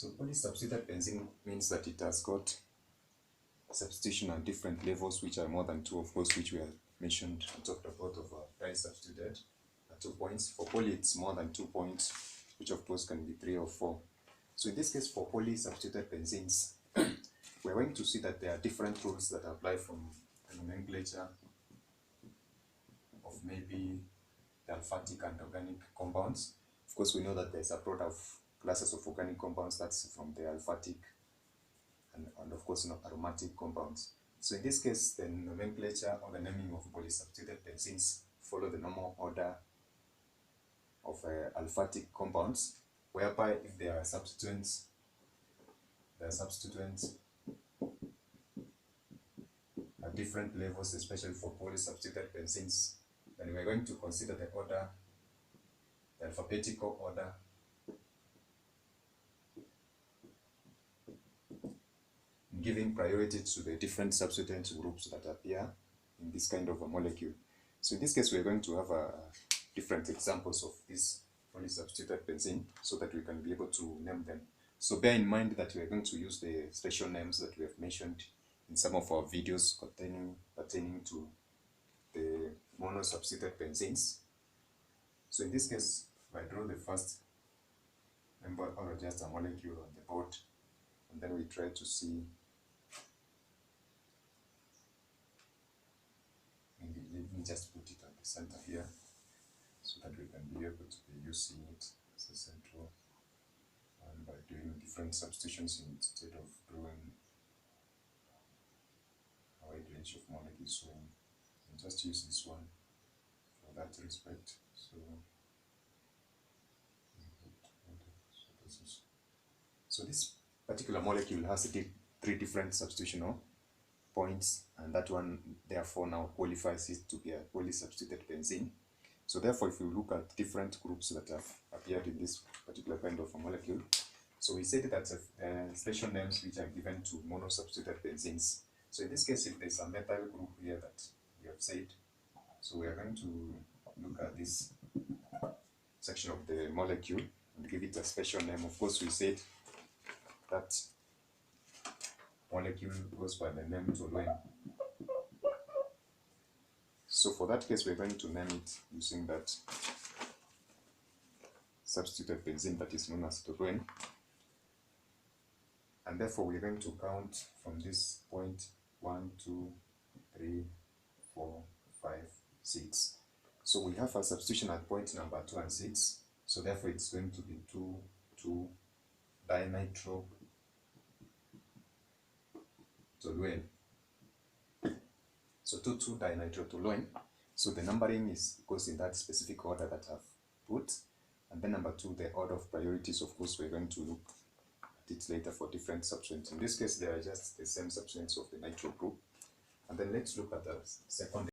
So polysubstituted benzene means that it has got substitution at different levels, which are more than 2, of course, which we have mentioned and talked about of disubstituted at 2 points. For poly, it's more than 2 points, which of course can be 3 or 4. So in this case, for polysubstituted benzenes, we're going to see that there are different rules that apply from the nomenclature of maybe the aliphatic and organic compounds. Of course, we know that there's a broad of classes of organic compounds, that's from the aliphatic and of course aromatic compounds. So in this case, the nomenclature or the naming of polysubstituted benzenes follow the normal order of aliphatic compounds, whereby if there are substituents at different levels, especially for polysubstituted benzenes, then we're going to consider the order, the alphabetical order giving priority to the different substituent groups that appear in this kind of a molecule. So in this case, we're going to have different examples of this polysubstituted benzene so that we can be able to name them. So bear in mind that we are going to use the special names that we have mentioned in some of our videos pertaining to the monosubstituted benzenes. So in this case, if I draw the first member or just a molecule on the board, and then we try to see, maybe let me just put it at the center here so that we can be able to be using it as a central one by doing different substitutions instead of drawing a wide range of molecules. So I'll just use this one for that respect. So this particular molecule has 3 different substitutional points, and that one therefore now qualifies it to be a polysubstituted benzene. So therefore, if you look at different groups that have appeared in this particular kind of a molecule, so we said that special names which are given to monosubstituted benzenes. So in this case, if there's a methyl group here that we have said, so we are going to look at this section of the molecule and give it a special name. Of course, we said that molecule goes by the name toluene. So for that case, we're going to name it using that substituted benzene that is known as toluene. And therefore, we're going to count from this point 1, 2, 3, 4, 5, 6. So we have a substitution at point number 2 and 6. So therefore, it's going to be 2 dinitro toluene. So 2 dinitrotoluene. So the numbering goes in that specific order that I've put. And then number 2, the order of priorities, of course, we're going to look at it later for different substituents. In this case, they are just the same substituents of the nitro group. And then let's look at the second